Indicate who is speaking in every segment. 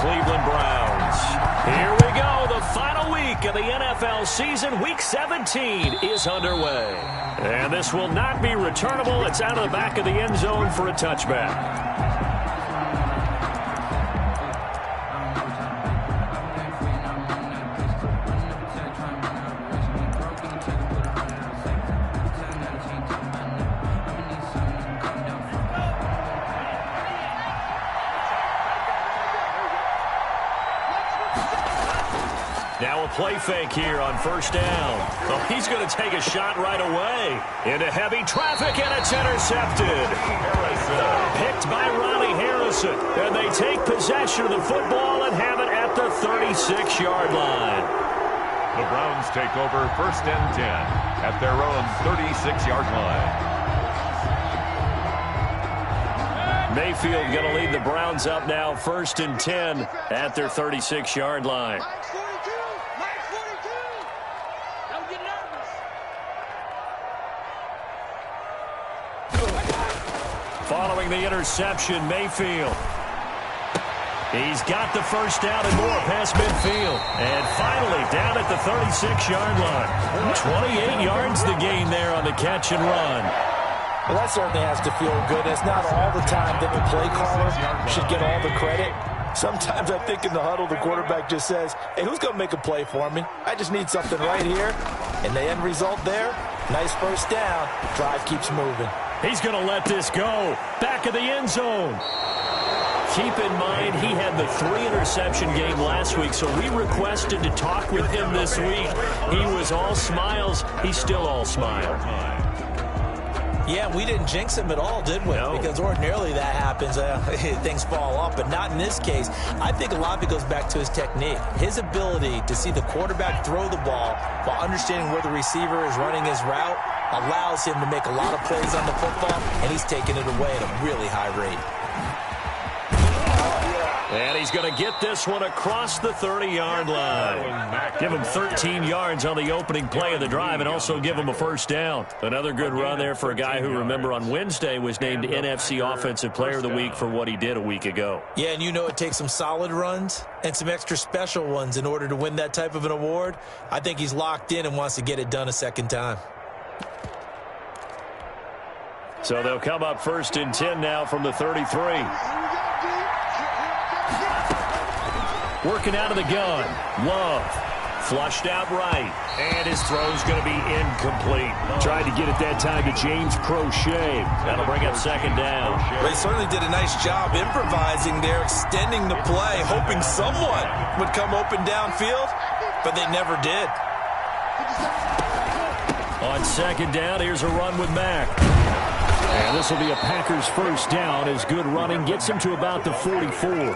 Speaker 1: Cleveland Browns. Here we go. The final week of the NFL season. Week 17 is underway. And this will not be returnable. It's out of the back of the end zone for a touchback. Now a play fake here on first down. Oh, he's going to take a shot right away. Into heavy traffic, and it's intercepted. Picked by Ronnie Harrison. And they take possession of the football and have it at the 36-yard line.
Speaker 2: The Browns take over first and 10 at their own 36-yard line.
Speaker 1: Mayfield going to lead the Browns up now first and 10 at their 36-yard line. Following the interception, Mayfield. He's got the first down and more past midfield. And finally down at the 36-yard line. 28 yards the gain there on the catch and run.
Speaker 3: Well, that certainly has to feel good. It's not all the time that the play caller should get all the credit. Sometimes I think in the huddle, the quarterback just says, hey, who's going to make a play for me? I just need something right here. And the end result there, nice first down. Drive keeps moving.
Speaker 1: He's going to let this go. Back of the end zone. Keep in mind, he had the 3-interception game last week, so we requested to talk with him this week. He was all smiles. He's still all smile.
Speaker 3: Yeah, we didn't jinx him at all, did we?
Speaker 1: No.
Speaker 3: Because ordinarily that happens. Things fall off, but not in this case. I think a lot of it goes back to his technique. His ability to see the quarterback throw the ball while understanding where the receiver is running his route allows him to make a lot of plays on the football, and he's taking it away at a really high rate.
Speaker 1: And he's going to get this one across the 30-yard line. Give him 13 yards on the opening play of the drive and also give him a first down. Another good run there for a guy who, remember, on Wednesday was named NFC Offensive Player of the Week for what he did a week ago.
Speaker 3: Yeah, and you know it takes some solid runs and some extra special ones in order to win that type of an award. I think he's locked in and wants to get it done a second time.
Speaker 1: So they'll come up first and 10 now from the 33. Working out of the gun. Love. Flushed out right. And his throw's going to be incomplete. Tried to get it that time to James Prochet. That'll bring up second down.
Speaker 3: They certainly did a nice job improvising there, extending the play, hoping someone would come open downfield, but they never did.
Speaker 1: On second down, here's a run with Mack. And this will be a Packers first down as good running gets him to about the 44.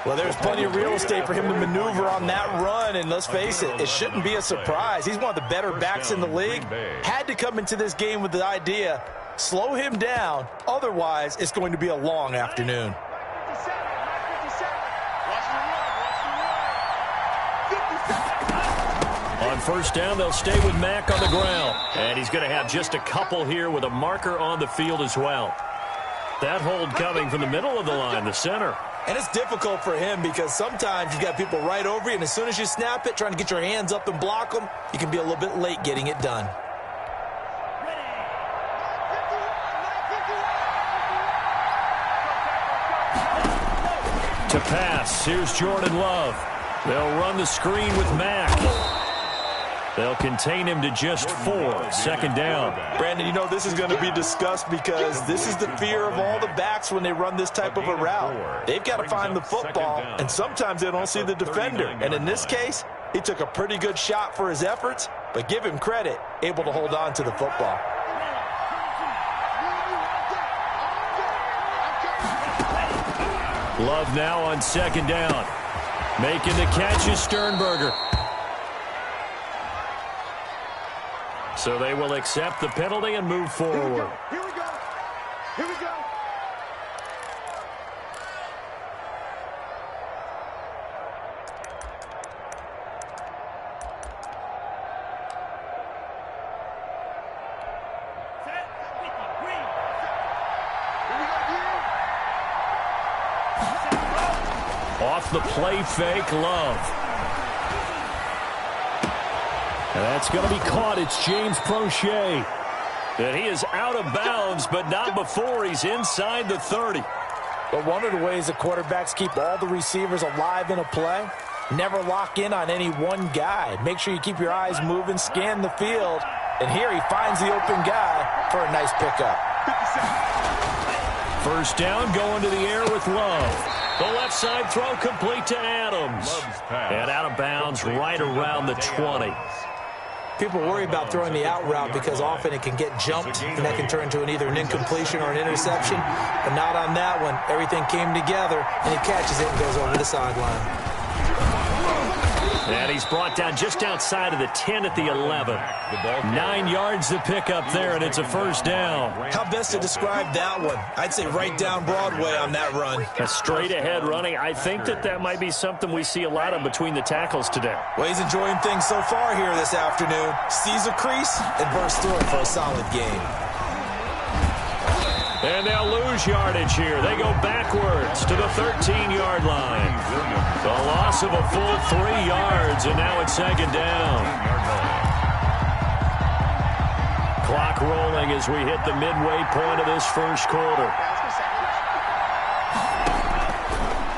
Speaker 3: Well, there's plenty of real estate for him to maneuver on that run, and let's face it, it shouldn't be a surprise. He's one of the better backs in the league. Had to come into this game with the idea, slow him down, otherwise it's going to be a long afternoon.
Speaker 1: On first down, they'll stay with Mack on the ground. And he's going to have just a couple here with a marker on the field as well. That hold coming from the middle of the line, the center.
Speaker 3: And it's difficult for him because sometimes you've got people right over you, and as soon as you snap it, trying to get your hands up and block them, you can be a little bit late getting it done.
Speaker 1: To pass, here's Jordan Love. They'll run the screen with Mack. They'll contain him to just 4. Second down.
Speaker 3: Brandon, you know this is going to be discussed because this is the fear of all the backs when they run this type of a route. They've got to find the football, and sometimes they don't see the defender. And in this case, he took a pretty good shot for his efforts, but give him credit, able to hold on to the football.
Speaker 1: Love now on second down. Making the catch is Sternberger. So they will accept the penalty and move forward.
Speaker 4: Here we go. Here we go.
Speaker 1: off the play fake. Love. And that's going to be caught. It's James Prochet. And he is out of bounds, but not before he's inside the 30.
Speaker 3: But one of the ways the quarterbacks keep all the receivers alive in a play, never lock in on any one guy. Make sure you keep your eyes moving, scan the field. And here he finds the open guy for a nice pickup.
Speaker 1: First down, going to the air with Love. The left side throw complete to Adams. And out of bounds right around the 20.
Speaker 3: People worry about throwing the out route because often it can get jumped, and that can turn into either an incompletion or an interception. But not on that one. Everything came together, and he catches it and goes over the sideline.
Speaker 1: And he's brought down just outside of the 10 at the 11. 9 yards to pick up there, and it's a first down.
Speaker 3: How best to describe that one? I'd say right down Broadway on that run.
Speaker 1: A straight-ahead running. I think that might be something we see a lot of between the tackles today.
Speaker 3: Well, he's enjoying things so far here this afternoon. Sees a crease and bursts through it for a solid game.
Speaker 1: And they'll lose yardage here. They go backwards to the 13-yard line. The loss of a full 3 yards, and now it's second down. Clock rolling as we hit the midway point of this first quarter.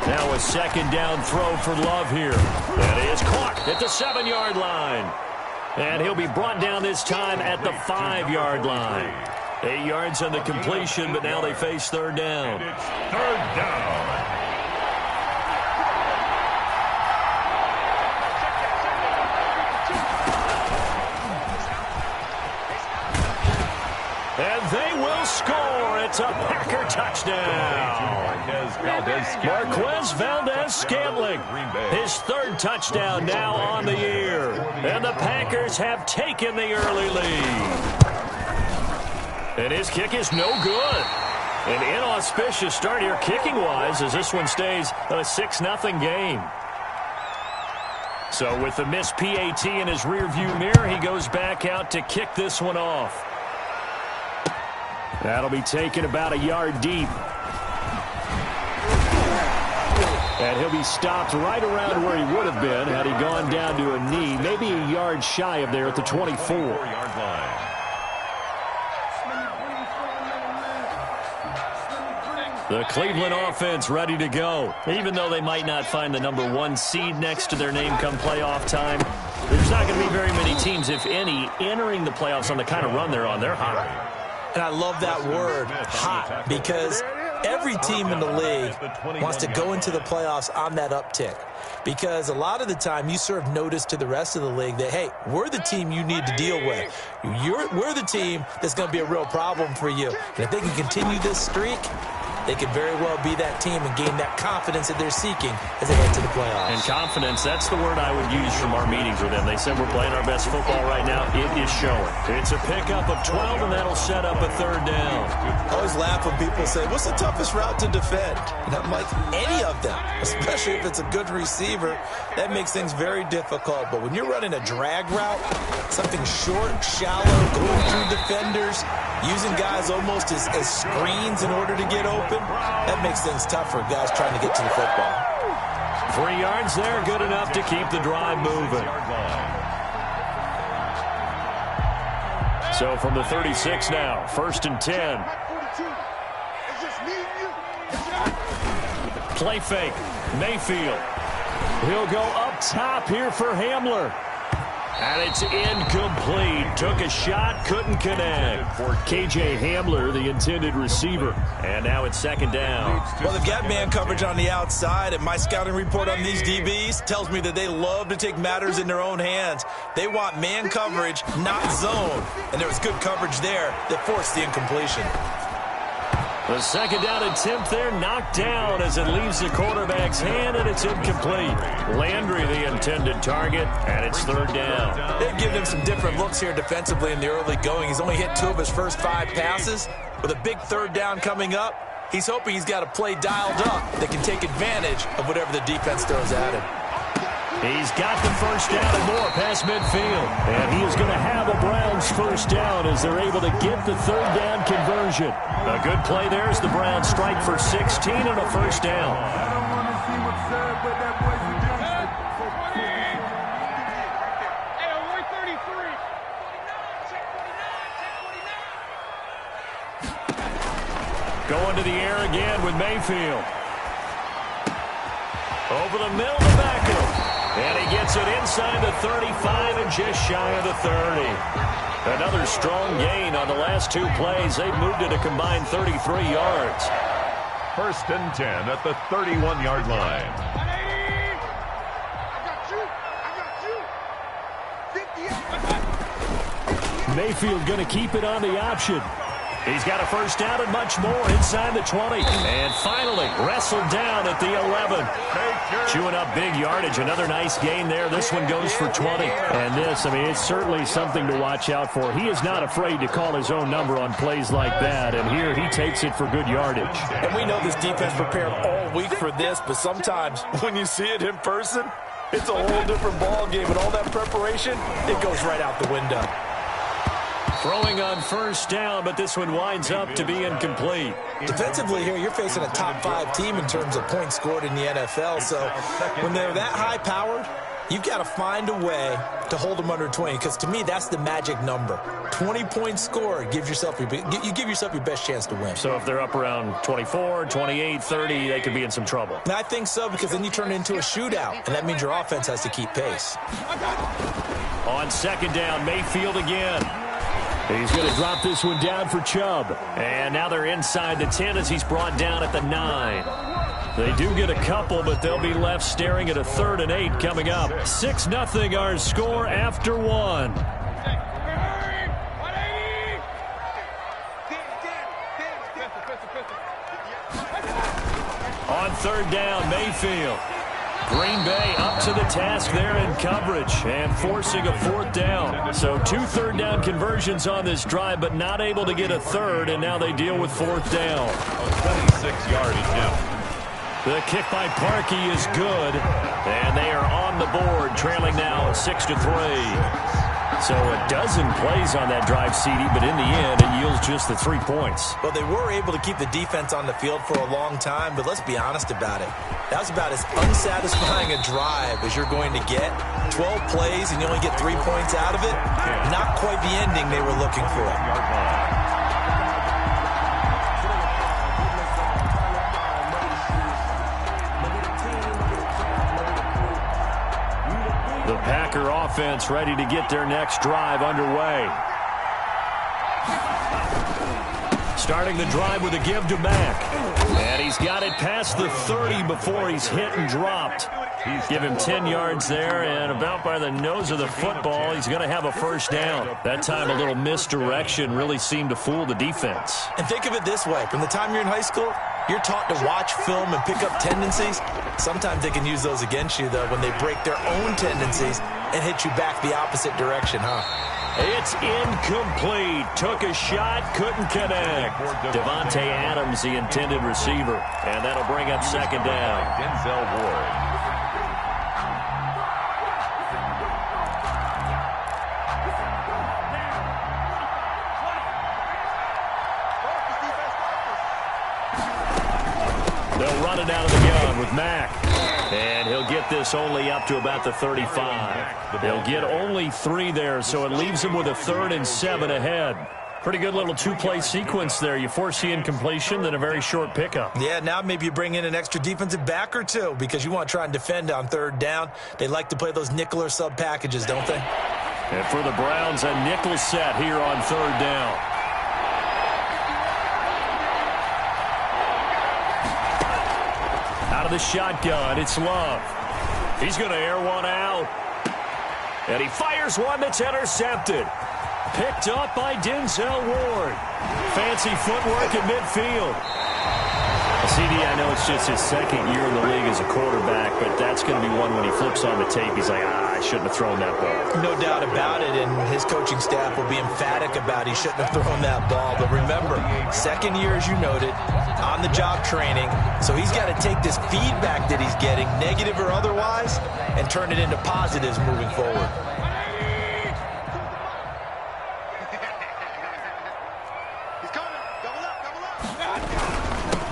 Speaker 1: Now a second down throw for Love here. That is caught at the 7-yard line. And he'll be brought down this time at the 5-yard line. 8 yards on the completion, but now they face third down.
Speaker 2: And it's third down.
Speaker 1: And they will score. It's a Packer touchdown. Marquez Valdez-Scantling. His third touchdown now on the year. And the Packers have taken the early lead. And his kick is no good. An inauspicious start here kicking-wise as this one stays a 6-0 game. So with the missed PAT in his rearview mirror, he goes back out to kick this one off. That'll be taken about a yard deep. And he'll be stopped right around where he would have been had he gone down to a knee, maybe a yard shy of there at the 24-yard line. The Cleveland offense ready to go. Even though they might not find the number 1 seed next to their name come playoff time, there's not going to be very many teams, if any, entering the playoffs on the kind of run they're on. They're hot.
Speaker 3: And I love that word, hot, because every team in the league wants to go into the playoffs on that uptick. Because a lot of the time you serve notice to the rest of the league that, hey, we're the team you need to deal with. We're the team that's going to be a real problem for you. And if they can continue this streak, they could very well be that team and gain that confidence that they're seeking as they head to the playoffs.
Speaker 1: And confidence, that's the word I would use from our meetings with them. They said we're playing our best football right now. It is showing. It's a pickup of 12, and that'll set up a third down.
Speaker 3: I always laugh when people say, what's the toughest route to defend? And I'm like, any of them, especially if it's a good receiver. That makes things very difficult. But when you're running a drag route, something short, shallow, going through defenders, using guys almost as screens in order to get open, that makes things tough for guys trying to get to the football.
Speaker 1: 3 yards there, good enough to keep the drive moving. So from the 36 now, 1st and 10. Play fake, Mayfield. He'll go up top here for Hamler. And it's incomplete. Took a shot, couldn't connect. K.J. Hamler, the intended receiver. And now it's second down.
Speaker 3: Well, they've got man coverage on the outside, and my scouting report on these DBs tells me that they love to take matters in their own hands. They want man coverage, not zone. And there was good coverage there that forced the incompletion.
Speaker 1: The second down attempt there knocked down as it leaves the quarterback's hand, and it's incomplete. Landry, the intended target, and it's third down.
Speaker 3: They've given him some different looks here defensively in the early going. He's only hit 2 of his first 5 passes. With a big third down coming up, he's hoping he's got a play dialed up that can take advantage of whatever the defense throws at him.
Speaker 1: He's got the first down and more past midfield. And he is going to have a Browns first down as they're able to get the third down conversion. A good play there as the Browns strike for 16 and a first down. into the air again with Mayfield. Over the middle to Beckham. And he gets it inside the 35 and just shy of the 30. Another strong gain on the last two plays. They've moved it a combined 33 yards.
Speaker 2: First and 10 at the 31-yard line.
Speaker 1: Mayfield going to keep it on the option. He's got a first down and much more inside the 20. And finally wrestled down at the 11. Chewing up big yardage. Another nice gain there. This one goes for 20. And this, I mean, it's certainly something to watch out for. He is not afraid to call his own number on plays like that. And here he takes it for good yardage.
Speaker 3: And we know this defense prepared all week for this, but sometimes when you see it in person, it's a whole different ball game. And all that preparation, it goes right out the window.
Speaker 1: Throwing on first down, but this one winds up to be incomplete.
Speaker 3: Defensively here, you're facing a top-5 team in terms of points scored in the NFL. So when they're that high-powered, you've got to find a way to hold them under 20, because to me, that's the magic number. 20 points scored, you give yourself your best chance to win.
Speaker 1: So if they're up around 24, 28, 30, they could be in some trouble.
Speaker 3: And I think so, because then you turn it into a shootout, and that means your offense has to keep pace.
Speaker 1: On second down, Mayfield again. He's going to drop this one down for Chubb. And now they're inside the 10 as he's brought down at the 9. They do get a couple, but they'll be left staring at a 3rd and 8 coming up. 6-0 our score after 1. On third down, Mayfield. Green Bay up to the task there in coverage and forcing a 4th down. So 2 third-down conversions on this drive, but not able to get a 3rd, and now they deal with 4th down.
Speaker 2: 26-yard attempt.
Speaker 1: The kick by Parkey is good, and they are on the board, trailing now 6-3. So a dozen plays on that drive, CD, but in the end, it yields just the 3 points.
Speaker 3: Well, they were able to keep the defense on the field for a long time, but let's be honest about it. That was about as unsatisfying a drive as you're going to get. 12 plays and you only get 3 points out of it. Not quite the ending they were looking for.
Speaker 1: The Packer offense ready to get their next drive underway. Starting the drive with a give to Mack. And he's got it past the 30 before he's hit and dropped. Give him 10 yards there, and about by the nose of the football, he's going to have a first down. That time, a little misdirection really seemed to fool the defense.
Speaker 3: And think of it this way. From the time you're in high school, you're taught to watch film and pick up tendencies. Sometimes they can use those against you, though, when they break their own tendencies and hit you back the opposite direction, huh?
Speaker 1: It's incomplete. Took a shot, couldn't connect. Devontae Adams, the intended receiver. And that'll bring up second down.
Speaker 2: Denzel Ward.
Speaker 1: They'll run it out of the gun with Mack. And he'll get this only up to about the 35. They'll get only 3 there, so it leaves them with a 3rd and 7 ahead. Pretty good little 2-play sequence there. You force the incompletion, then a very short pickup.
Speaker 3: Yeah, now maybe you bring in an extra defensive back or 2 because you want to try and defend on 3rd down. They like to play those nickel or sub packages, don't they?
Speaker 1: And for the Browns, a nickel set here on 3rd down. Out of the shotgun, it's Love. He's going to air one out. And he fires one that's intercepted. Picked up by Denzel Ward. Fancy footwork in midfield. CD, I know it's just his 2nd year in the league as a quarterback, but that's going to be one when he flips on the tape, he's like, I shouldn't have thrown that ball.
Speaker 3: No doubt about it, and his coaching staff will be emphatic about he shouldn't have thrown that ball. But remember, 2nd year, as you noted, on-the-job training, so he's got to take this feedback that he's getting, negative or otherwise, and turn it into positives moving forward.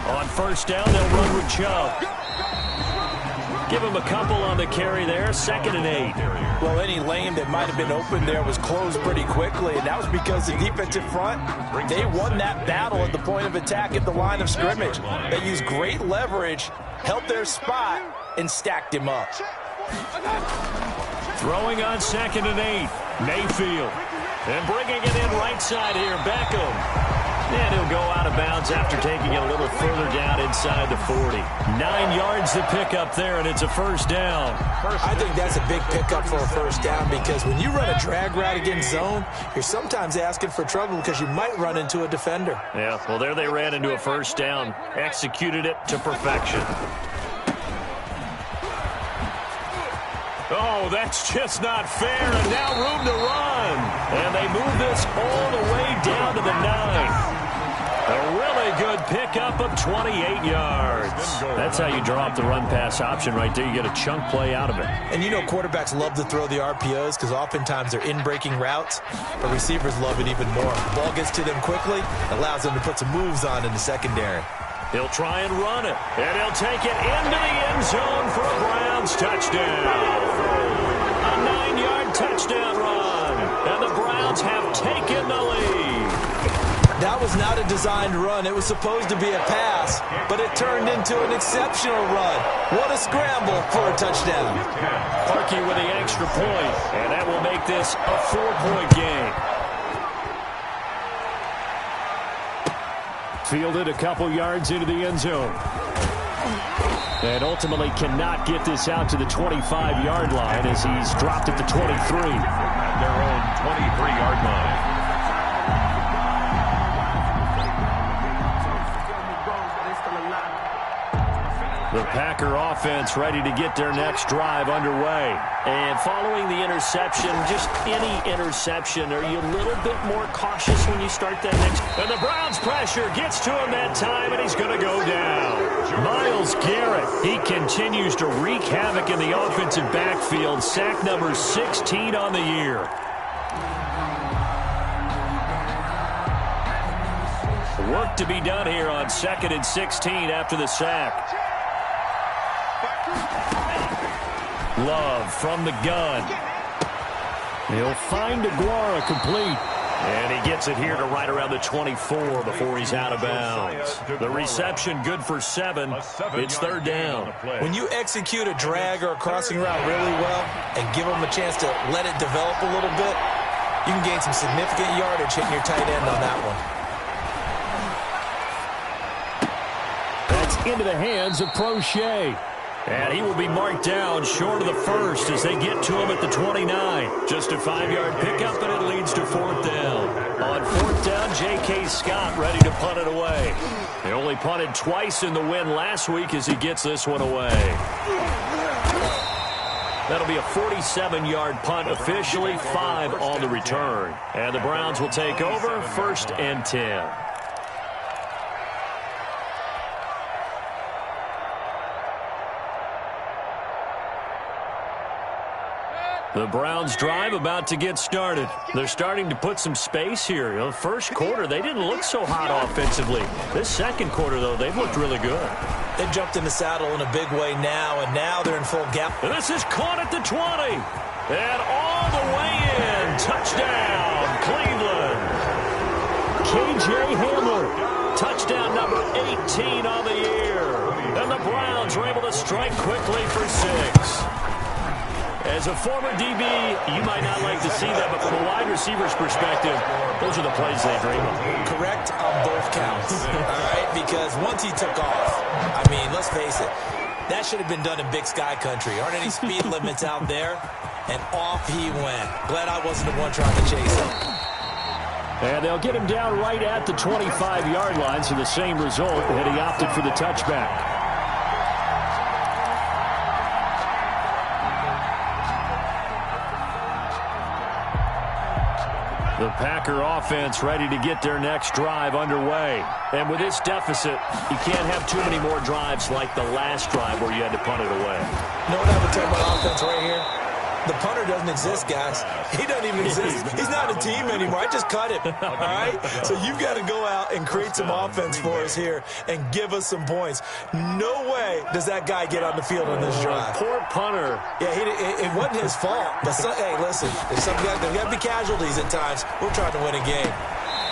Speaker 1: On first down, they'll run with Chubb. Give him a couple on the carry there. 2nd and 8.
Speaker 3: Well, any lane that might have been open there was closed pretty quickly, and that was because the defensive front, they won that battle at the point of attack at the line of scrimmage. They used great leverage, held their spot, and stacked him up.
Speaker 1: Throwing on 2nd and 8. Mayfield. And bringing it in right side here, Beckham. And he'll go out of bounds after taking it a little further down inside the 40. 9 yards to pick up there, and it's a first down.
Speaker 3: I think that's a big pickup for a first down because when you run a drag route against zone, you're sometimes asking for trouble because you might run into a defender.
Speaker 1: Yeah, well, there they ran into a first down. Executed it to perfection. Oh, that's just not fair, and now room to run. And they move this all the way down to the 9. A really good pickup of 28 yards. That's how you draw up the run-pass option right there. You get a chunk play out of it.
Speaker 3: And you know quarterbacks love to throw the RPOs because oftentimes they're in-breaking routes, but receivers love it even more. Ball gets to them quickly, allows them to put some moves on in the secondary.
Speaker 1: He'll try and run it, and he'll take it into the end zone for a Browns touchdown. A 9-yard touchdown run, and the Browns have taken the lead.
Speaker 3: That was not a designed run. It was supposed to be a pass, but it turned into an exceptional run. What a scramble for a touchdown.
Speaker 1: Parkey with the extra point, and that will make this a 4-point game. Fielded a couple yards into the end zone. And ultimately cannot get this out to the 25-yard line as he's dropped at the 23.
Speaker 2: At their own 23-yard line.
Speaker 1: The Packer offense ready to get their next drive underway. And following the interception, just any interception, are you a little bit more cautious when you start that next? And the Browns pressure gets to him that time, and he's going to go down. Myles Garrett, he continues to wreak havoc in the offensive backfield. Sack number 16 on the year. Work to be done here on 2nd and 16 after the sack. Love from the gun. He'll find Aguara complete. And he gets it here to right around the 24 before he's out of bounds. The reception good for 7. It's 3rd down.
Speaker 3: When you execute a drag or a crossing route really well and give them a chance to let it develop a little bit, you can gain some significant yardage hitting your tight end on that one.
Speaker 1: That's into the hands of Prochet. And he will be marked down short of the first as they get to him at the 29. Just a 5-yard pickup, and it leads to 4th down. On 4th down, J.K. Scott ready to punt it away. He only punted twice in the win last week as he gets this one away. That'll be a 47-yard punt, officially 5 on the return. And the Browns will take over 1st and 10. The Browns drive about to get started. They're starting to put some space here. You know, first quarter, they didn't look so hot offensively. This second quarter, though, they've looked really good.
Speaker 3: They jumped in the saddle in a big way now, and now they're in full gap.
Speaker 1: And this is caught at the 20. And all the way in. Touchdown, Cleveland. K.J. Hamler. Touchdown number 18 on the year. And the Browns are able to strike quickly for 6. As a former DB, you might not like to see that, but from a wide receiver's perspective, those are the plays they dream of.
Speaker 3: Correct on both counts, all right? Because once he took off, I mean, let's face it, that should have been done in Big Sky Country. Aren't any speed limits out there? And off he went. Glad I wasn't the one trying to chase him.
Speaker 1: And they'll get him down right at the 25-yard line, so the same result, and he opted for the touchback. The Packer offense ready to get their next drive underway. And with this deficit, you can't have too many more drives like the last drive where you had to punt it away.
Speaker 3: You know what I would tell my offense right here? The punter doesn't exist, guys. He doesn't even exist. He's not a team anymore. I just cut him, all right? So you've got to go out and create some offense for us here and give us some points. No way does that guy get on the field on this drive.
Speaker 1: Poor punter.
Speaker 3: Yeah, it wasn't his fault. But, hey, listen, there's got to be casualties at times. We're trying to win a game.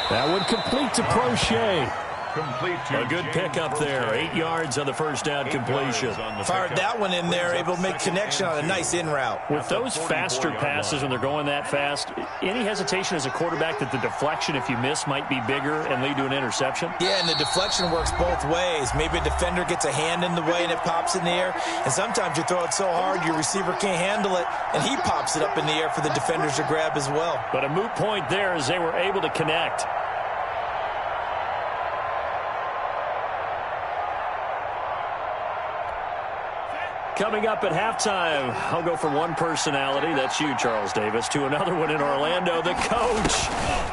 Speaker 1: That one complete to Prochet.
Speaker 2: Complete to
Speaker 1: a good pickup there. 8 yards on the first down completion.
Speaker 3: Fired that one in there, able to make connection on a nice in route.
Speaker 1: With those faster passes when they're going that fast, any hesitation as a quarterback that the deflection, if you miss, might be bigger and lead to an interception?
Speaker 3: Yeah, and the deflection works both ways. Maybe a defender gets a hand in the way and it pops in the air. And sometimes you throw it so hard your receiver can't handle it, and he pops it up in the air for the defenders to grab as well.
Speaker 1: But a moot point there as they were able to connect. Coming up at halftime, I'll go from one personality, that's you, Charles Davis, to another one in Orlando, the coach.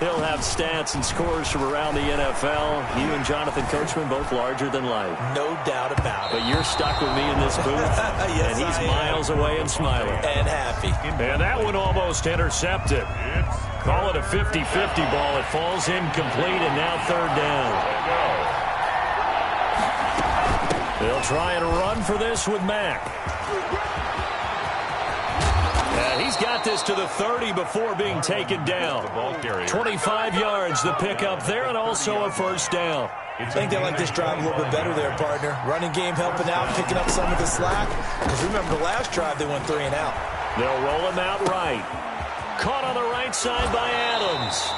Speaker 1: He'll have stats and scores from around the NFL. You and Jonathan Coachman, both larger than life.
Speaker 3: No doubt about it.
Speaker 1: But you're stuck with me in this booth,
Speaker 3: yes,
Speaker 1: and he's miles away and smiling.
Speaker 3: And happy.
Speaker 1: And that one almost intercepted. Call it a 50-50 ball. It falls incomplete, and now third down. They'll try and run for this with Mack. He's got this to the 30 before being taken down. 25 yards, the pickup there, and also a first down.
Speaker 3: I think they like this drive a little bit better there, partner. Running game helping out, picking up some of the slack. Because remember, the last drive, they went 3 and out.
Speaker 1: They'll roll him out right. Caught on the right side by Adams.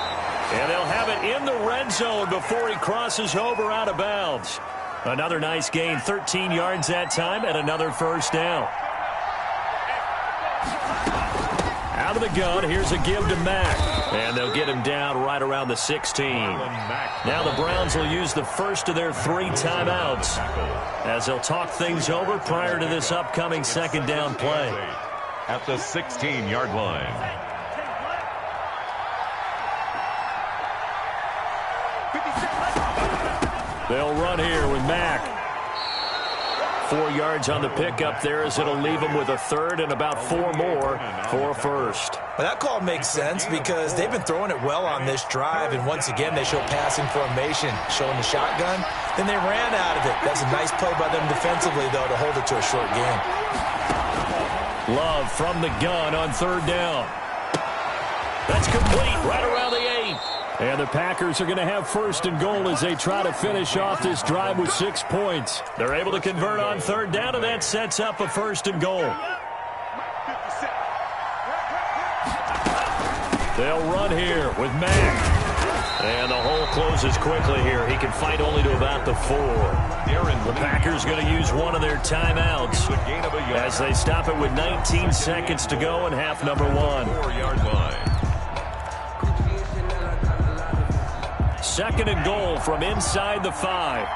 Speaker 1: And they'll have it in the red zone before he crosses over out of bounds. Another nice gain, 13 yards that time, and another first down. Out of the gun, here's a give to Mack. And they'll get him down right around the 16. Now the Browns will use the first of their 3 timeouts as they'll talk things over prior to this upcoming second down play.
Speaker 2: At the 16-yard line.
Speaker 1: They'll run here with Mack. 4 yards on the pickup there as it'll leave them with a third and about 4 more for a first.
Speaker 3: Well, that call makes sense because they've been throwing it well on this drive, and once again they show passing formation, showing the shotgun. Then they ran out of it. That's a nice play by them defensively, though, to hold it to a short game.
Speaker 1: Love from the gun on third down. That's complete right around the 8. And the Packers are going to have first and goal as they try to finish off this drive with 6 points. They're able to convert on third down, and that sets up a first and goal. They'll run here with Mack. And the hole closes quickly here. He can fight only to about the 4. The Packers going to use one of their timeouts as they stop it with 19 seconds to go in half number 1.
Speaker 2: 4-yard line.
Speaker 1: Second and goal from inside the 5.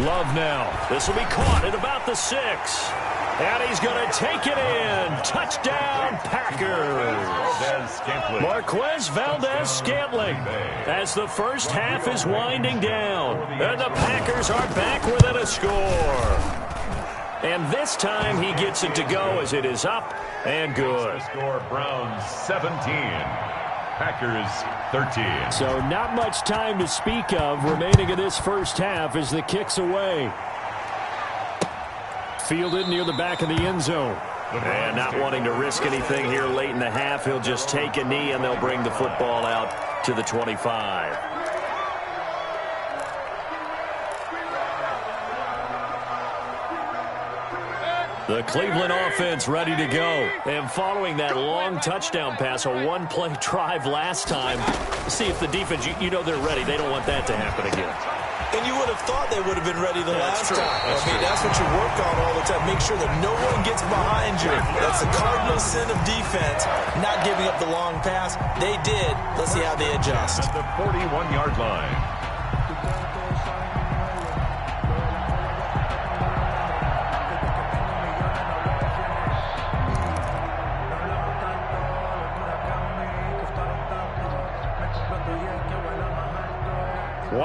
Speaker 1: Love now. This will be caught at about the 6. And he's going to take it in. Touchdown, Packers. Marquez Valdes-Scantling as the first half is winding down. And the Packers are back within a score. And this time he gets it to go as it is up and good.
Speaker 2: Score Browns 17. Packers 13.
Speaker 1: So not much time to speak of remaining in this first half as the kick's away. Fielded near the back of the end zone. And not wanting to risk anything here late in the half, he'll just take a knee and they'll bring the football out to the 25. The Cleveland offense ready to go. And following that long touchdown pass, a one-play drive last time, see if the defense, you know they're ready. They don't want that to happen again.
Speaker 3: And you would have thought they would have been ready the last time. That's what you work on all the time. Make sure that no one gets behind you. That's the cardinal sin of defense, not giving up the long pass. They did. Let's see how they adjust.
Speaker 2: At the 41-yard line.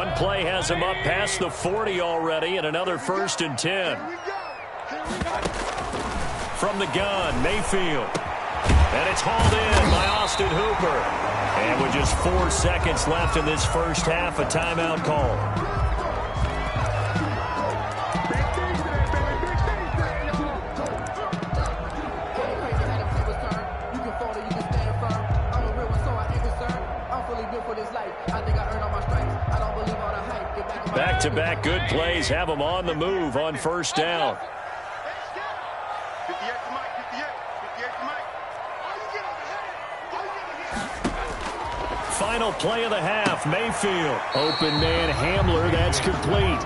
Speaker 1: One play has him up past the 40 already, and another 1st and 10. From the gun, Mayfield. And it's hauled in by Austin Hooper. And with just 4 seconds left in this first half, a timeout call. Back-to-back good plays have them on the move on 1st down. Final play of the half, Mayfield. Open man Hamler, that's complete.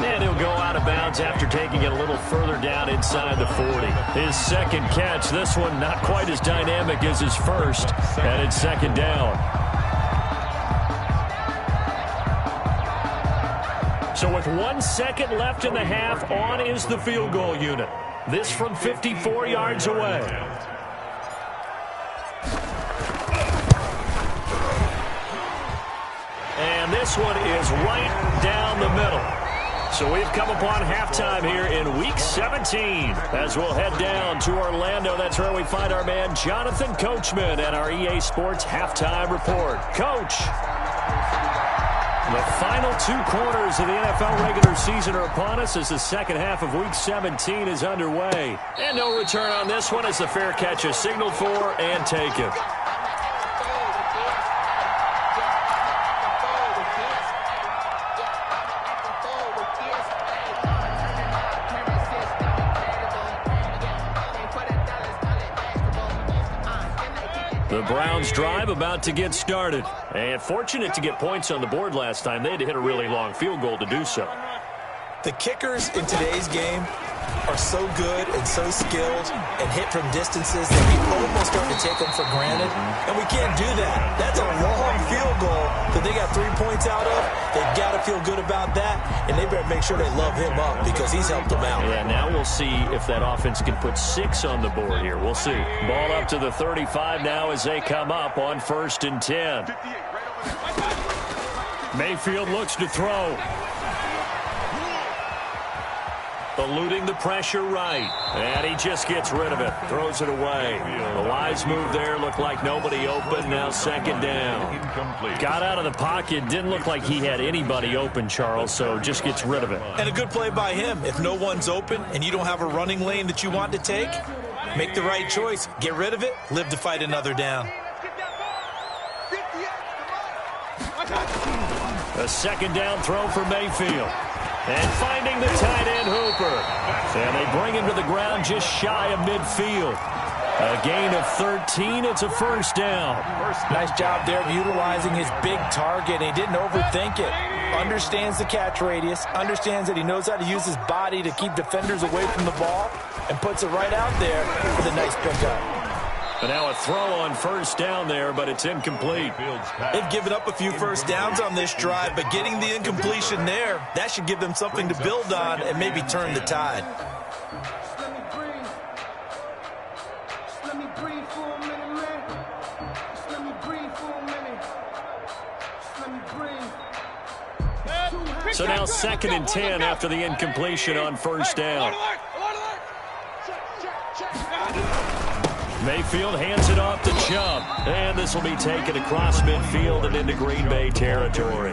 Speaker 1: And he'll go out of bounds after taking it a little further down inside the 40. His second catch, this one not quite as dynamic as his first, and it's 2nd down. So with 1 second left in the half, on is the field goal unit. This from 54 yards away. And this one is right down the middle. So we've come upon halftime here in Week 17. As we'll head down to Orlando, that's where we find our man Jonathan Coachman at our EA Sports Halftime Report. Coach. The final 2 quarters of the NFL regular season are upon us as the second half of Week 17 is underway. And no return on this one as the fair catch is signaled for and taken. The Browns drive about to get started. And fortunate to get points on the board last time. They had to hit a really long field goal to do so.
Speaker 3: The kickers in today's game are so good and so skilled and hit from distances that we almost start to take them for granted. And we can't do that. That's a long field goal that they got 3 points out of. They've got to feel good about that, and they better make sure they love him up because he's helped them out.
Speaker 1: Yeah, now we'll see if that offense can put 6 on the board here. We'll see. Ball up to the 35 now as they come up on 1st and 10. Mayfield looks to throw. Eluding the pressure right. And he just gets rid of it. Throws it away. The wise move there. Looked like nobody open. Now 2nd down.
Speaker 2: Incomplete.
Speaker 1: Got out of the pocket. Didn't look like he had anybody open, Charles, so just gets rid of it.
Speaker 3: And a good play by him. If no one's open and you don't have a running lane that you want to take, make the right choice. Get rid of it. Live to fight another down.
Speaker 1: A 2nd down throw for Mayfield. And finding the tight end, Hooper. And they bring him to the ground just shy of midfield. A gain of 13. It's a 1st down.
Speaker 3: Nice job there of utilizing his big target. He didn't overthink it. Understands the catch radius. Understands that he knows how to use his body to keep defenders away from the ball. And puts it right out there with a nice pickup.
Speaker 1: And now a throw on 1st down there, but it's incomplete.
Speaker 3: They've given up a few 1st downs on this drive, but getting the incompletion there, that should give them something to build on and maybe turn the tide.
Speaker 1: So now 2nd and 10 after the incompletion on 1st down. Mayfield hands it off to Chubb. And this will be taken across midfield and into Green Bay territory.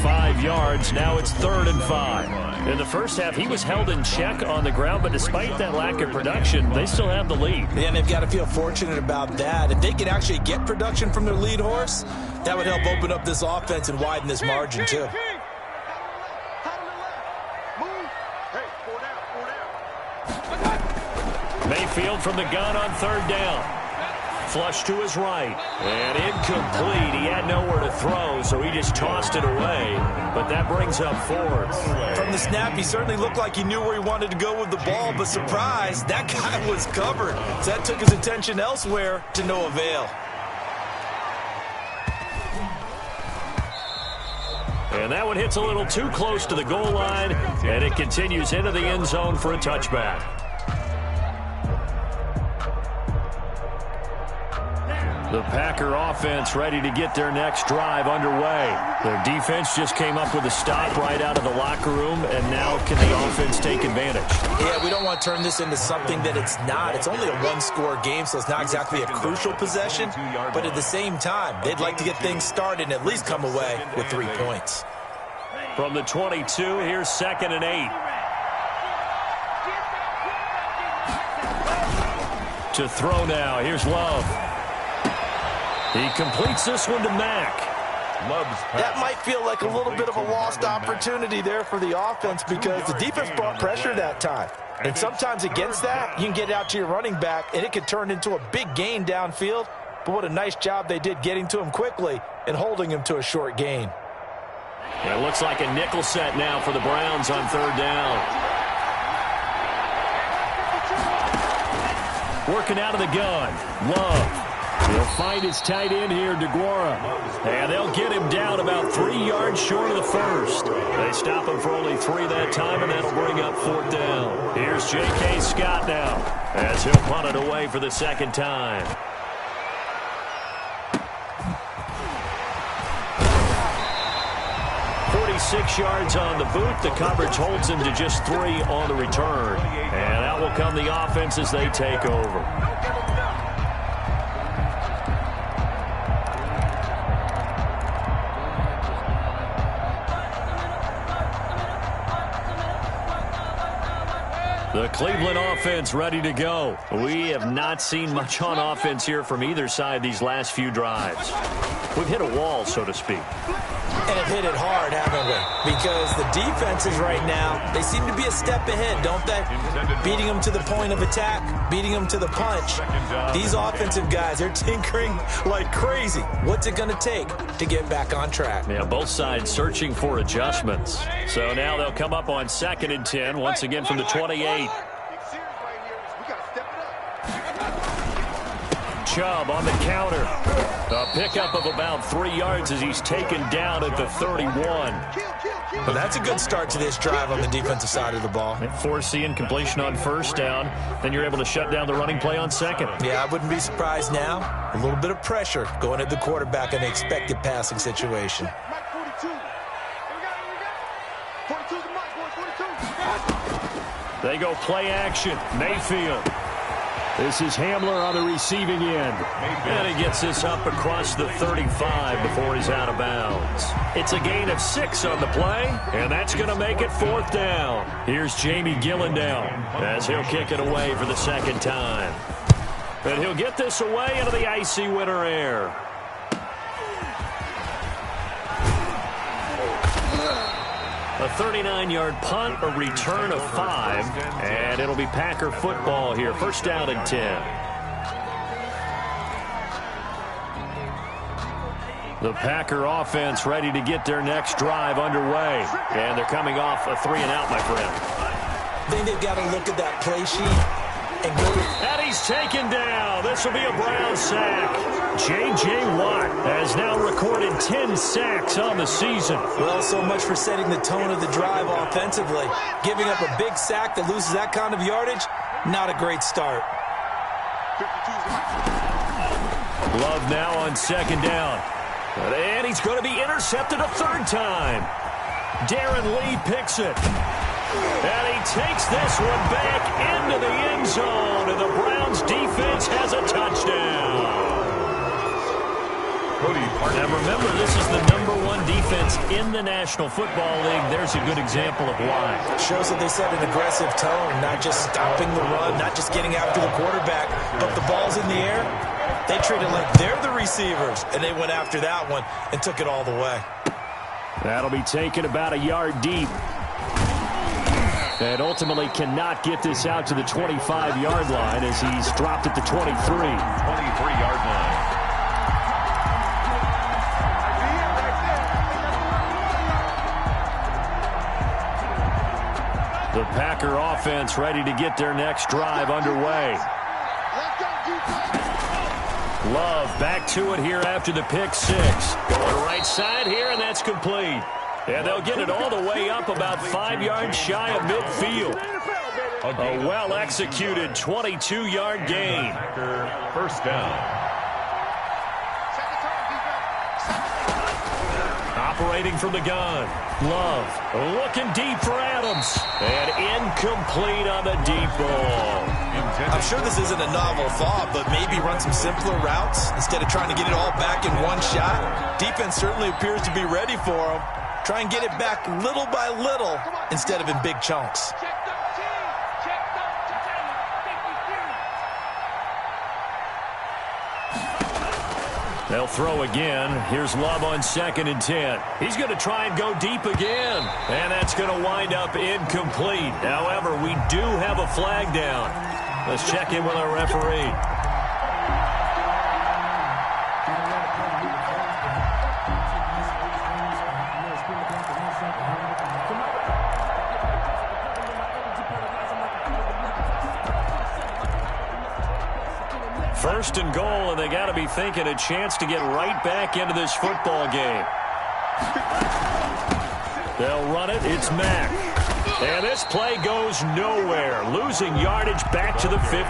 Speaker 1: 5 yards. Now it's 3rd and 5. In the first half, he was held in check on the ground, but despite that lack of production, they still have the lead.
Speaker 3: Yeah, and they've got to feel fortunate about that. If they could actually get production from their lead horse, that would help open up this offense and widen this margin, too.
Speaker 1: Mayfield from the gun on 3rd down. Flush to his right. And incomplete. He had nowhere to throw, so he just tossed it away. But that brings up 4th.
Speaker 3: From the snap, he certainly looked like he knew where he wanted to go with the ball, but surprise, that guy was covered. So that took his attention elsewhere to no avail.
Speaker 1: And that one hits a little too close to the goal line, and it continues into the end zone for a touchback. The Packer offense ready to get their next drive underway. Their defense just came up with a stop right out of the locker room, and now can the offense take advantage?
Speaker 3: Yeah, we don't want to turn this into something that it's not. It's only a one-score game, so it's not exactly a crucial possession. But at the same time, they'd like to get things started and at least come away with 3 points.
Speaker 1: From the 22, here's 2nd and 8. To throw now, here's Love. He completes this one to Mack.
Speaker 3: That might feel like a little bit of a lost opportunity there for the offense because the defense brought pressure that time. And sometimes against that, you can get out to your running back, and it can turn into a big gain downfield. But what a nice job they did getting to him quickly and holding him to a short gain.
Speaker 1: It looks like a nickel set now for the Browns on 3rd down. Working out of the gun, Love. He'll find his tight end here, DeGuara. And they'll get him down about 3 yards short of the first. They stop him for only 3 that time, and that'll bring up 4th down. Here's J.K. Scott now as he'll punt it away for the 2nd time. .46 yards on the boot. The coverage holds him to just 3 on the return. And out will come the offense as they take over. The Cleveland offense ready to go. We have not seen much on offense here from either side these last few drives. We've hit a wall, so to speak.
Speaker 3: And have hit it hard, haven't we? Because the defenses right now, they seem to be a step ahead, don't they? Beating them to the point of attack, beating them to the punch. These offensive guys, they're tinkering like crazy. What's it going to take to get back on track?
Speaker 1: Yeah, both sides searching for adjustments. So now they'll come up on 2nd and 10, once again from the 28. Chubb on the counter. A pickup of about 3 yards as he's taken down at the 31.
Speaker 3: Well, that's a good start to this drive on the defensive side of the ball.
Speaker 1: Forcing completion on 1st down. Then you're able to shut down the running play on 2nd.
Speaker 3: Yeah, I wouldn't be surprised now. A little bit of pressure going at the quarterback in an expected passing situation.
Speaker 1: They go play action. Mayfield. This is Hamler on the receiving end. And he gets this up across the 35 before he's out of bounds. It's a gain of 6 on the play, and that's going to make it 4th down. Here's Jamie Gillendown as he'll kick it away for the 2nd time. And he'll get this away into the icy winter air. A 39-yard punt, a return of 5, and it'll be Packer football here. 1st down and 10. The Packer offense ready to get their next drive underway. And they're coming off a 3-and-out, my friend.
Speaker 3: I think they've got to look at that play sheet and go.
Speaker 1: And he's taken down. This will be a Brown sack. J.J. Watt has now recorded 10 sacks on the season.
Speaker 3: Well, so much for setting the tone of the drive offensively. Giving up a big sack that loses that kind of yardage, not a great start.
Speaker 1: Love now on 2nd down. And he's going to be intercepted a 3rd time. Darren Lee picks it. And he takes this one back into the end zone. And the Browns defense has a touchdown. Now remember, this is the #1 defense in the National Football League. There's a good example of why.
Speaker 3: It shows that they set an aggressive tone, not just stopping the run, not just getting after the quarterback, but the ball's in the air. They treat it like they're the receivers, and they went after that one and took it all the way.
Speaker 1: That'll be taken about a yard deep. And ultimately cannot get this out to the 25-yard line as he's dropped at the 23.
Speaker 2: 23-yard line.
Speaker 1: The Packer offense ready to get their next drive underway. Love back to it here after the pick 6. Going right side here, and that's complete. And they'll get it all the way up about 5 yards shy of midfield. A well-executed 22-yard gain.
Speaker 2: 1st down.
Speaker 1: Operating from the gun. Love looking deep for Adams. And incomplete on the deep ball.
Speaker 3: I'm sure this isn't a novel thought, but maybe run some simpler routes instead of trying to get it all back in one shot. Defense certainly appears to be ready for him. Try and get it back little by little instead of in big chunks.
Speaker 1: They'll throw again. Here's Love on 2nd and 10. He's going to try and go deep again. And that's going to wind up incomplete. However, we do have a flag down. Let's check in with our referee. First and goal, and they got to be thinking a chance to get right back into this football game. They'll run it. It's Mack. And this play goes nowhere. Losing yardage back to the 15.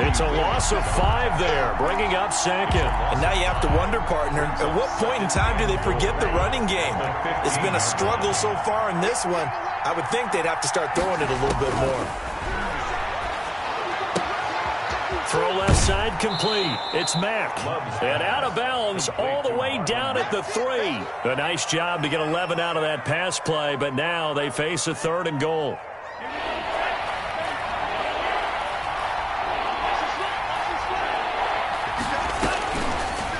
Speaker 1: It's a loss of 5 there, bringing up 2nd.
Speaker 3: And now you have to wonder, partner, at what point in time do they forget the running game? It's been a struggle so far in this one. I would think they'd have to start throwing it a little bit more.
Speaker 1: Throw left side complete. It's Mack. And out of bounds all the way down at the 3. A nice job to get 11 out of that pass play, but now they face a 3rd and goal.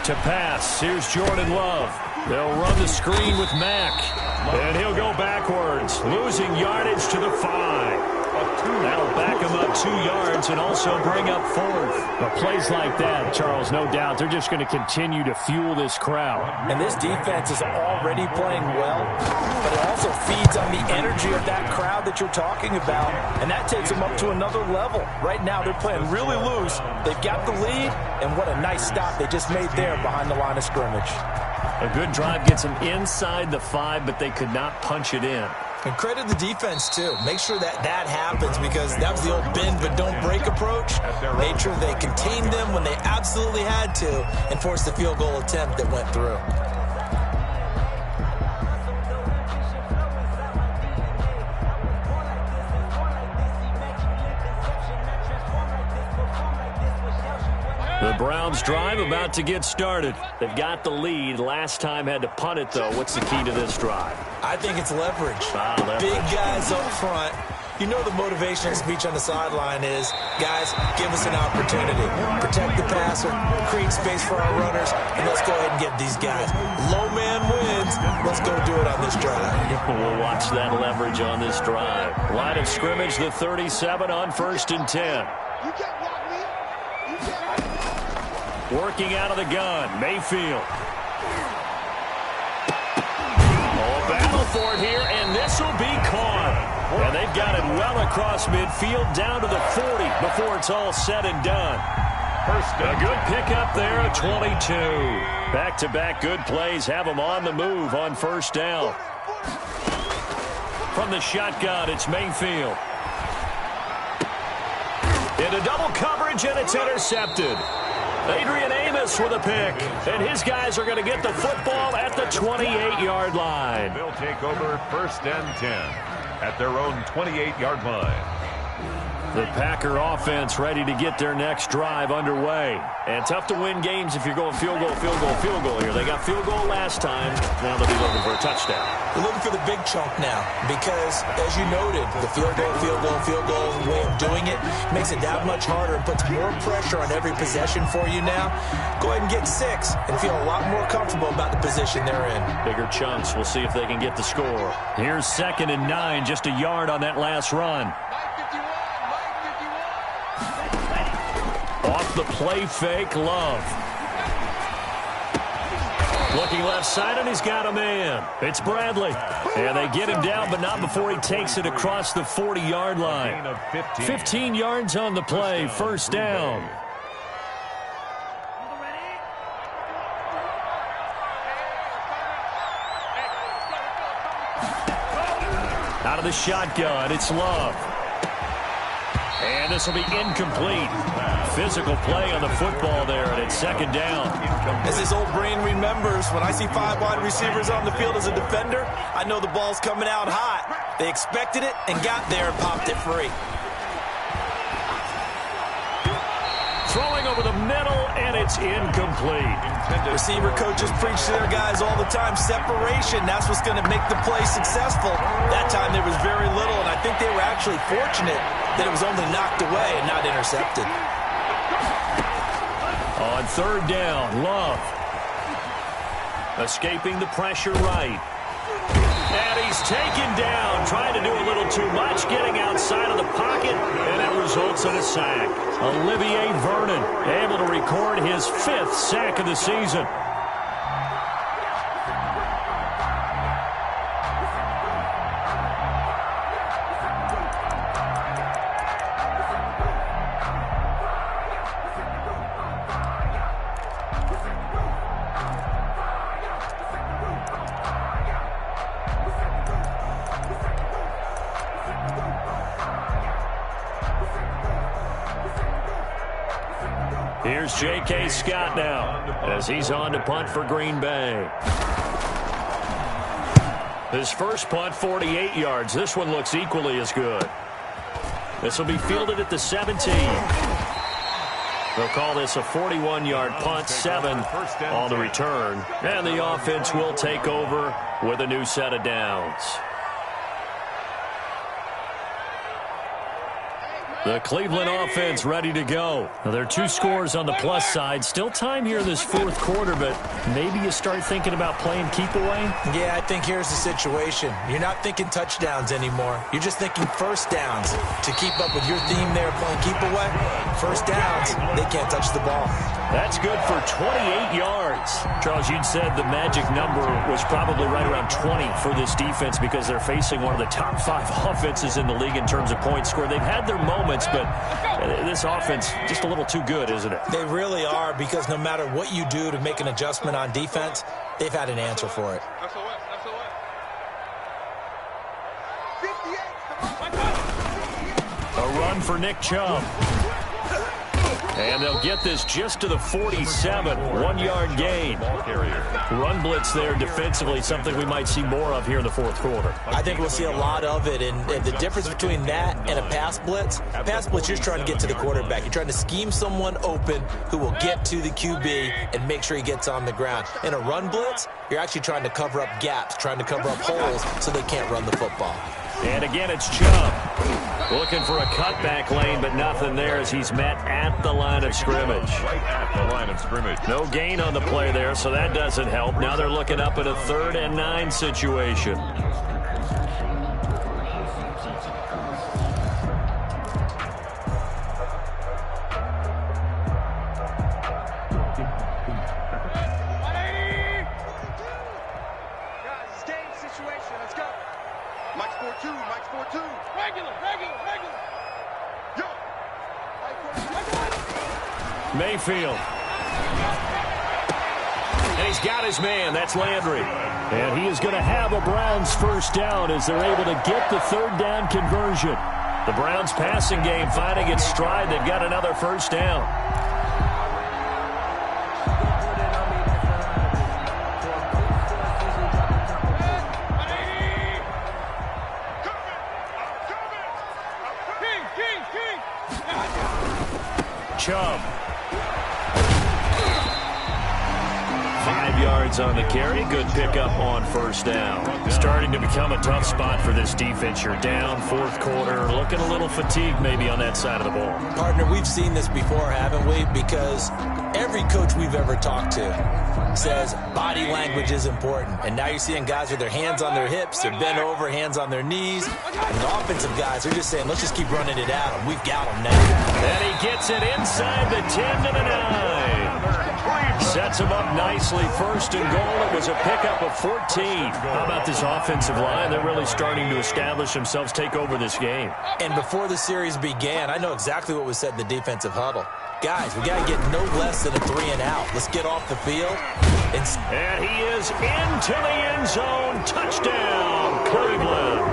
Speaker 1: To pass, here's Jordan Love. They'll run the screen with Mack. And he'll go backwards, losing yardage to the 5. That'll back him up 2 yards and also bring up 4th.
Speaker 5: But plays like that, Charles, no doubt, they're just going to continue to fuel this crowd.
Speaker 3: And this defense is already playing well, but it also feeds on the energy of that crowd that you're talking about, and that takes them up to another level. Right now, they're playing really loose. They've got the lead, and what a nice stop they just made there behind the line of scrimmage.
Speaker 1: A good drive gets them inside the 5, but they could not punch it in.
Speaker 3: And credit the defense, too. Make sure that that happens because that was the old bend but don't break approach. Made sure they contained them when they absolutely had to and forced the field goal attempt that went through.
Speaker 1: The Browns drive about to get started. They've got the lead. Last time had to punt it, though. What's the key to this drive?
Speaker 3: I think it's leverage.
Speaker 1: Leverage.
Speaker 3: Big guys up front. You know the motivational speech on the sideline is, guys, give us an opportunity. Protect the passer, create space for our runners, and let's go ahead and get these guys. Low man wins. Let's go do it on this drive.
Speaker 1: We'll watch that leverage on this drive. Line of scrimmage, the 37 on 1st and 10. Working out of the gun, Mayfield. Oh, battle for it here, and this will be caught. And they've got it well across midfield down to the 40 before it's all said and done. A good pickup there at 22. Back-to-back good plays have them on the move on 1st down. From the shotgun, it's Mayfield. Into double coverage, and it's intercepted. Adrian Amos with a pick, and his guys are going to get the football at the 28-yard line.
Speaker 2: They'll take over 1st and 10 at their own 28-yard line.
Speaker 1: The Packer offense ready to get their next drive underway. And tough to win games if you're going field goal, field goal, field goal here. They got field goal last time. Now they'll be looking for a touchdown.
Speaker 3: They're looking for the big chunk now because, as you noted, the field goal way of doing it makes it that much harder and puts more pressure on every possession for you now. Go ahead and get 6 and feel a lot more comfortable about the position they're in.
Speaker 1: Bigger chunks. We'll see if they can get the score. Here's 2nd and 9, just a yard on that last run. Off the play fake, Love. Looking left side, and he's got a man. It's Bradley. And they get him down, but not before he takes it across the 40-yard line. 15 yards on the play, 1st down. Out of the shotgun, it's Love.
Speaker 5: And this will be incomplete. Physical play on the football there, and it's second down.
Speaker 3: As his old brain remembers, when I see 5 wide receivers on the field as a defender, I know the ball's coming out hot. They expected it and got there and popped it free.
Speaker 5: Throwing over the middle, and it's incomplete.
Speaker 3: Receiver coaches preach to their guys all the time, separation, that's what's going to make the play successful. That time there was very little, and I think they were actually fortunate that it was only knocked away and not intercepted.
Speaker 5: On third down, Love. Escaping the pressure right. And he's taken down, trying to do a little too much, getting outside of the pocket, and it results in a sack. Olivier Vernon able to record his 5th sack of the season. Here's J.K. Scott now as he's on to punt for Green Bay. His first punt, 48 yards. This one looks equally as good. This will be fielded at the 17. They'll call this a 41-yard punt, 7 on the return. And the offense will take over with a new set of downs. The Cleveland offense ready to go. Now, there are 2 scores on the plus side. Still time here in this 4th quarter, but maybe you start thinking about playing keep away?
Speaker 3: Yeah, I think here's the situation. You're not thinking touchdowns anymore. You're just thinking first downs. To keep up with your theme there, playing keep away, first downs, they can't touch the ball.
Speaker 5: That's good for 28 yards. Charles, you'd said the magic number was probably right around 20 for this defense because they're facing one of the top 5 offenses in the league in terms of points scored. They've had their moments, but this offense just a little too good, isn't it?
Speaker 3: They really are, because no matter what you do to make an adjustment on defense, they've had an answer for it.
Speaker 5: A run for Nick Chubb. And they'll get this just to the 47, 1-yard gain. Run blitz there defensively, something we might see more of here in the 4th quarter.
Speaker 3: I think we'll see a lot of it, and the difference between that and a pass blitz, you're trying to get to the quarterback. You're trying to scheme someone open who will get to the QB and make sure he gets on the ground. In a run blitz, you're actually trying to cover up gaps, trying to cover up holes so they can't run the football.
Speaker 5: And again, it's Chubb. Looking for a cutback lane, but nothing there as he's met at the line of scrimmage.
Speaker 2: Right at the line of scrimmage.
Speaker 5: No gain on the play there, so that doesn't help. Now they're looking up at a 3rd and 9 situation. Mayfield. And he's got his man. That's Landry. And he is going to have a Browns first down as they're able to get the 3rd down conversion. The Browns passing game finding its stride. They've got another first down. Chubb. 5 yards on the carry. Good pickup on first down. Starting to become a tough spot for this defense. You're down 4th quarter. Looking a little fatigued maybe on that side of the ball.
Speaker 3: Partner, we've seen this before, haven't we? Because every coach we've ever talked to says body language is important. And now you're seeing guys with their hands on their hips, they're bent over, hands on their knees. And the offensive guys are just saying, let's just keep running it at them. We've got them now.
Speaker 5: And he gets it inside the 10 to the 9. Sets him up nicely. 1st and goal. It was a pickup of 14. How about this offensive line? They're really starting to establish themselves, take over this game.
Speaker 3: And before the series began, I know exactly what was said in the defensive huddle. Guys, we got to get no less than a 3 and out. Let's get off the field.
Speaker 5: And he is into the end zone. Touchdown, Cleveland.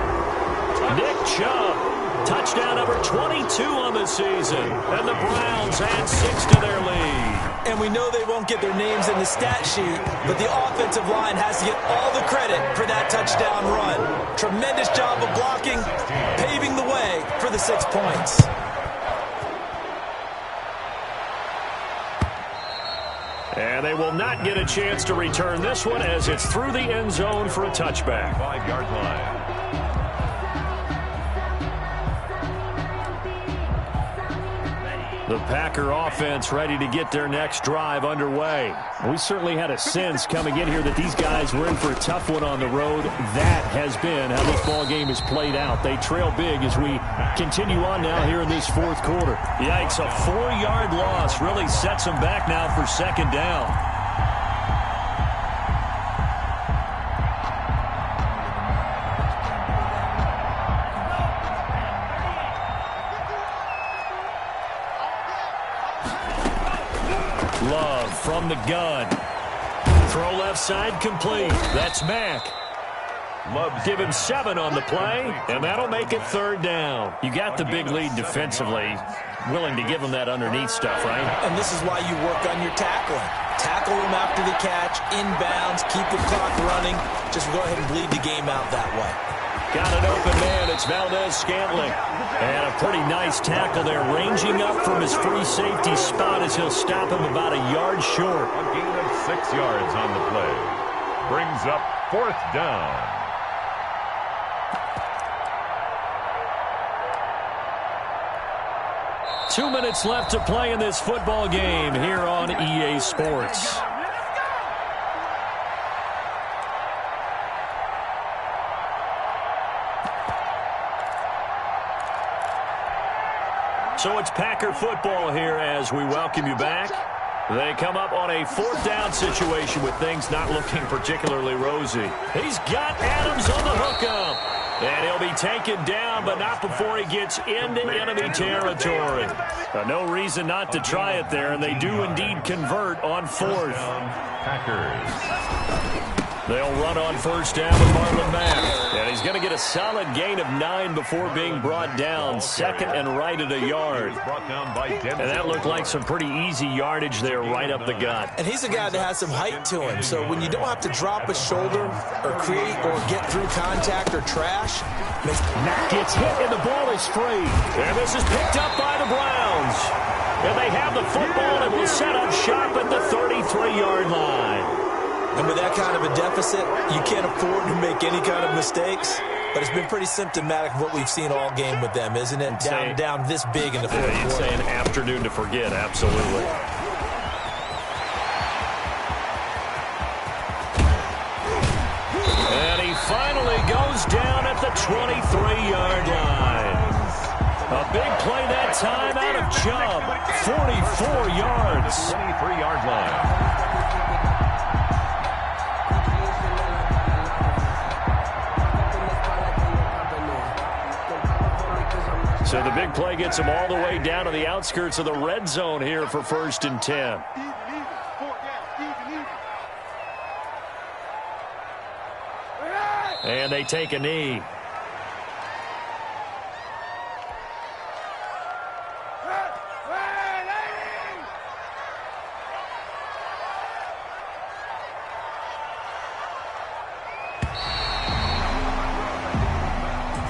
Speaker 5: Nick Chubb Touchdown number 22 on the season. And the Browns add 6 to their lead.
Speaker 3: And we know they won't get their names in the stat sheet, but the offensive line has to get all the credit for that touchdown run. Tremendous job of blocking, paving the way for the 6 points.
Speaker 5: And they will not get a chance to return this one as it's through the end zone for a touchback.
Speaker 2: 5-yard line.
Speaker 5: The Packer offense ready to get their next drive underway. We certainly had a sense coming in here that these guys were in for a tough one on the road. That has been how this ball game is played out. They trail big as we continue on now here in this fourth quarter. Yikes, a 4-yard loss really sets them back now for second down. Love from the gun. Throw left side complete. That's Mack. Give him 7 on the play, and that'll make it third down. You got the big lead defensively. Willing to give him that underneath stuff, right?
Speaker 3: And this is why you work on your tackling. Tackle him after the catch, inbounds, keep the clock running. Just go ahead and bleed the game out that way.
Speaker 5: Got an open man. It's Valdez-Scantling. And a pretty nice tackle there, ranging up from his free safety spot as he'll stop him about a yard short.
Speaker 2: A gain of 6 yards on the play. Brings up 4th down.
Speaker 5: Two minutes left to play in this football game here on EA Sports. So it's Packer football here as we welcome you back. They come up on a 4th down situation with things not looking particularly rosy. He's got Adams on the hookup. And he'll be taken down, but not before he gets into enemy territory. No reason not to try it there, and they do indeed convert on 4th.
Speaker 2: Packers.
Speaker 5: They'll run on 1st down with Marlon Mack. And he's going to get a solid gain of 9 before being brought down. 2nd and right at a yard. And that looked like some pretty easy yardage there right up the gut.
Speaker 3: And he's a guy that has some height to him. So when you don't have to drop a shoulder or create or get through contact or trash.
Speaker 5: Mack gets hit and the ball is free. And this is picked up by the Browns. And they have the football and will set up shop at the 33-yard line.
Speaker 3: And with that kind of a deficit, you can't afford to make any kind of mistakes. But it's been pretty symptomatic of what we've seen all game with them, isn't it? Down this big in the fourth quarter.
Speaker 5: You'd say an afternoon to forget, absolutely. And he finally goes down at the 23-yard line. A big play that time out of Chubb. 44 yards.
Speaker 2: 23-yard line.
Speaker 5: So the big play gets him all the way down to the outskirts of the red zone here for 1st and 10. And they take a knee.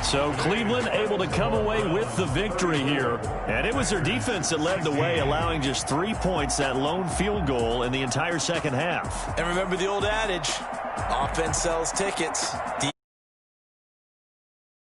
Speaker 5: So Cleveland able to come away with the victory here. And it was their defense that led the way, allowing just 3 points, that lone field goal in the entire second half.
Speaker 3: And remember the old adage, offense sells tickets.